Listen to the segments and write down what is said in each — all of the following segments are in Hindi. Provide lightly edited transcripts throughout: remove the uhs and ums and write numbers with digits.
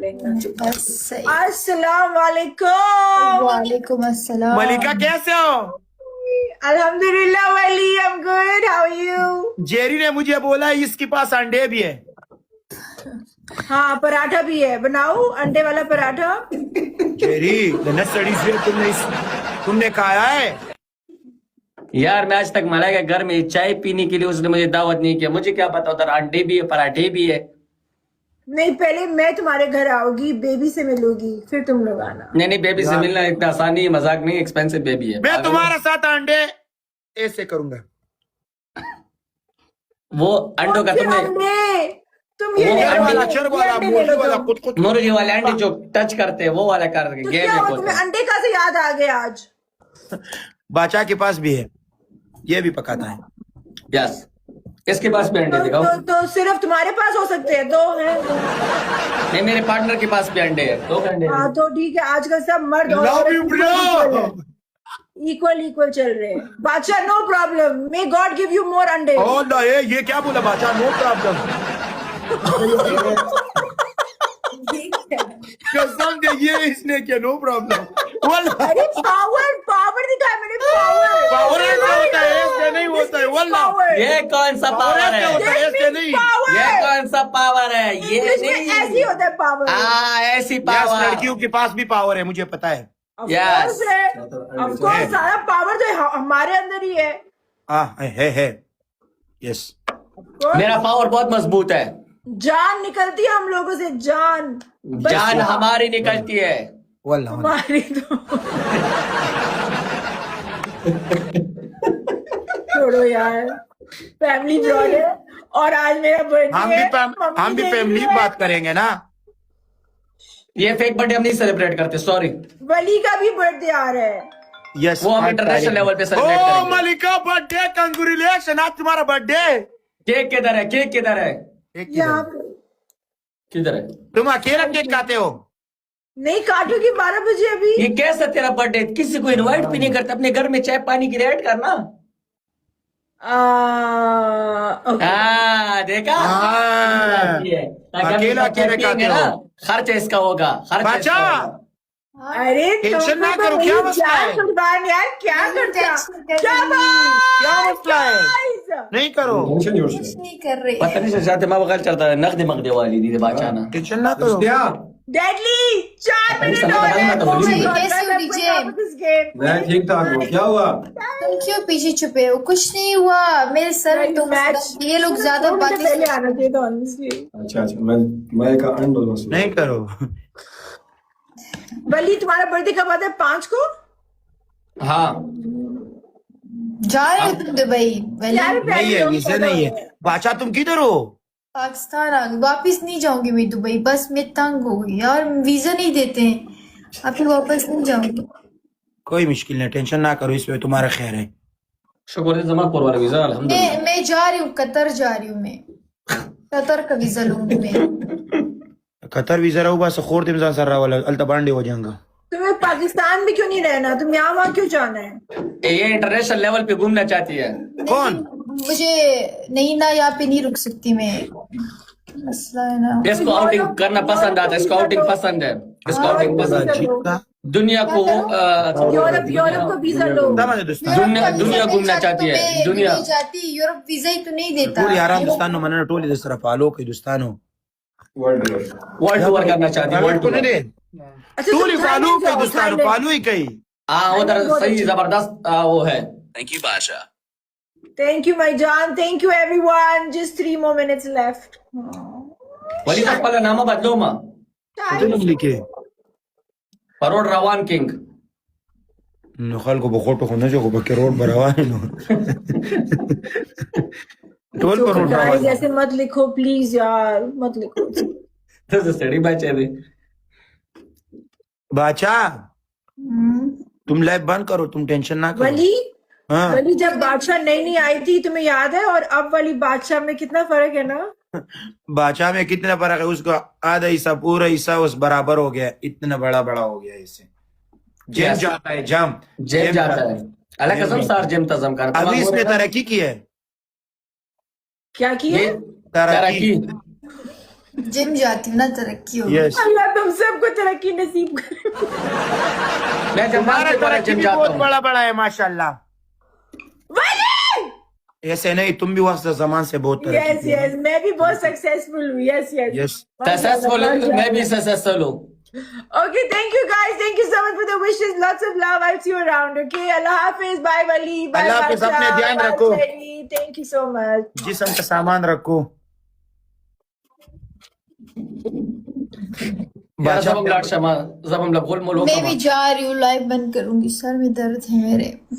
बस सही। अस्सलाम वालेकुम। वालेकुम अस्सलाम। मलिका कैसे हो? अल्हम्दुलिल्लाह Wali, I am good, how are you? Jerry ने मुझे बोला इसके पास अंडे भी है। हाँ, पराठा भी है, बनाओ अंडे वाला पराठा। जेरी सड़ी से तुमने खाया है? यार मैं आज तक मलाई के घर में चाय पीने के लिए उसने मुझे दावत नहीं किया। मुझे क्या पता उधर अंडे भी है पराठे भी है। नहीं, पहले मैं तुम्हारे घर आऊंगी, बेबी से मिलूंगी, फिर तुम लोग आना। नहीं बेबी से मिलना इतना आसान नहीं है, मजाक नहीं, एक्सपेंसिव बेबी है। मैं तुम्हारे साथ अंडे ऐसे करूंगा। वो अंडों का तुमने तुम ये वो ले लो, वाला, चर ये वाला, अंडे ले मोटी लो वाला, तुम। कुछ मुर्गी वाले अंडे जो टच करते हैं वो वाला कर तो गेम क्या में हुआ, होता तुम्हें है। अंडे कहाँ से याद आ गया आज? बाचा के पास भी है, ये भी पकाता है। यस, इसके पास भी अंडे दिखाओ। तो सिर्फ तुम्हारे पास हो सकते हैं? दो हैं। नहीं मेरे पार्टनर के पास भी अंडे है, 2 अंडे हैं। हाँ तो ठीक है, आजकल सब मर्द Love you, bro. इक्वल चल रहे हैं। बादशाह, no problem, may God give you more अंडे। ओ ये क्या बोला बाचा? No problem. कसम दे, ये इसने क्या नो प्रॉब्लम? अरे पावर दिखाया मैंने, पावर। पावर ऐसा होता है, ऐसे नहीं होता है। वल्लाह ये कौन सा पावर ऐसे है? होता है, ऐसे नहीं। ये कौन सा पावर है? ये नहीं, ऐसी होता है पावर। ऐसी यस, पावर। लड़कियों के पास भी पावर है, मुझे पता है। Yes. ऑफ कोर्स, सारा पावर तो हमारे अंदर ही है। हाँ है। यस, मेरा पावर बहुत मजबूत है। जान निकलती है हम लोगों से, जान। जान हमारी निकलती है। वल्लाह हमारी तो छोड़ो यार, फैमिली ब्लॉग है और आज मेरा बर्थडे है। हम भी फैमिली बात करेंगे ना। ये फेक बर्थडे हम नहीं सेलिब्रेट करते, सॉरी। वली का भी बर्थडे आ रहा है। यस, वो हम इंटरनेशनल लेवल पे सेलिब्रेट ओ करेंगे। मलिका, बर्थडे कंग्रेचुलेशन, आज तुम्हारा बर्थडे। केक किधर है? केक किधर है? यहाँ पे किधर है? तुम अकेला केक खाते हो? नहीं काटोगी 12 बजे अभी। ये कैसा तेरा बर्थडे? किसी को इनवाइट भी नहीं करता, अपने घर में चाय पानी की रेट करना। ओके। हाँ देखा, हाँ। अकेला खाते हो। खर्च इसका होगा, खर्च बाचा, इसका होगा। अरे टेंशन ना करो, क्या मसला है? कुर्बान यार, क्या करता? क्या मसला है? नहीं करो, कुछ नहीं कर रहे। पता नहीं चाहते मैं बगल चलता है, नकदी मकदे वाली दीदी बाचाना। टेंशन ना करो। डेडली 4 मिनट और है। कैसे हो डीजे? मैं ठीक ठाक हूँ। क्या हुआ? तुम क्यों पीछे छुपे हो? कुछ नहीं हुआ, मेरे सर में दुख है। ये लोग ज्यादा बातें पहले आना चाहिए था honestly। अच्छा मैं का अंडो नहीं करो। वली, तुम्हारा बर्थडे कब आता है? 5 को? हाँ जा रहे हो तुम दुबई? यार नहीं है, वीजा नहीं है। बाचा, तुम किधर हो? पाकिस्तान आ गई, वापिस नहीं जाऊंगी मैं दुबई। बस मैं तंग हो गई यार, वीजा नहीं देते हैं, अब फिर वापस नहीं जाऊंगी। कोई मुश्किल नहीं, टेंशन ना करो, इसमें तुम्हारा खैर है। शुक्र है जमा करवा वीजा अल्हम्दुलिल्लाह। मैं जा रही हूँ, कतर जा रही हूँ मैं। कतर का वीजा लूंगी मैं। कतर वीजा रहूगा सखोर तिमजान सर वाला अल्ता बांडे हो जाएगा। तुम्हें पाकिस्तान में क्यों नहीं रहना? तुम यहाँ वहाँ क्यों जाना है? ये इंटरनेशनल लेवल पे घूमना चाहती है। कौन? मुझे नहीं ना, यहाँ पे नहीं रुक सकती मैं, मसला है ना। इसको आउटिंग करना पसंद आता है, इसको आउटिंग पसंद है, इसको आउटिंग पसंद है। दुनिया को यूरोप को वीजा लो। दुनिया घूमना चाहती है। दुनिया नहीं चाहती, यूरोप वीजा ही तो नहीं देता। टोली आराम हिंदुस्तान में मनना टोली दस तरफ आलो के हिंदुस्तान हो वर्ल्ड वर्ल्ड टूर करना चाहती है। वर्ल्ड को टूर। नहीं दे अच्छा, टोली तुम फालू थाईलैंड के जाओ, हिंदुस्तान थाईलैंड। फालू ही कहीं। हाँ उधर सही जबरदस्त वो है। Thank you, Basha. Thank you, my John. Thank you, everyone. Just 3 more minutes left. वली तक पहले नाम बदलो माँ, तुम लिखे परोड रवान किंग। नखल को बखोटो को नजो को बके रोड बरावान नो टोल पर रोड Guys, बरावान। ऐसे मत लिखो प्लीज यार, मत लिखो। तो स्टडी बैच है। बाचा, तुम लाइव बंद करो, तुम टेंशन ना करो। वली, हाँ, वली जब बादशाह नई आई थी तुम्हें याद है? और अब वाली बादशाह में कितना फर्क है ना? बाचा में कितना फर्क है? उसका आधा हिस्सा पूरा हिस्सा उस बराबर हो गया, इतना बड़ा हो गया इससे। जेम जाता है, जेम जाता है। अलग कसम सार जेम तजम करता। अभी इसने तरक्की की है। क्या किए? तरक्की जिम जाती हूँ ना, तरक्की होगी। यस अल्लाह तुम सबको तरक्की नसीब करे। मैं जब तुम्हारा नाश्ते वाला तरक्की जिम भी जाता बहुत हूँ। बड़ा बड़ा है माशाल्लाह। ऐसे नहीं, तुम भी वक्त जमान से बहुत तरक्की यस की हो। यस, मैं भी बहुत सक्सेसफुल हूँ। यस यस यस सक्सेसफुल मैं भी सक्सेसफुल हूँ। Okay, thank you guys. Thank you so much for the wishes. Lots of love. I'll see you around. Okay, Allah Hafiz. Bye, Wali. Bye, Allah Hafiz. Bacha. अपने ध्यान Bye, रखो। Cherry. Thank you so much. जिस्म का सामान रखो। यार जब हम लोग गोल मोल मैं भी जा रही हूँ, लाइव बंद करूंगी, सर में दर्द है मेरे।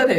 सरे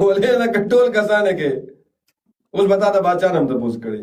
बोले ना कटोल कसाने के उस बता था बादशाह ने हम तो पूछ करे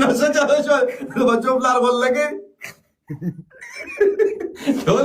ना सोचा शो बच्चों प्लार बोल लगे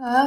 हाँ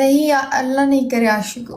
नहीं, अल्लाह नहीं करे आशिक को।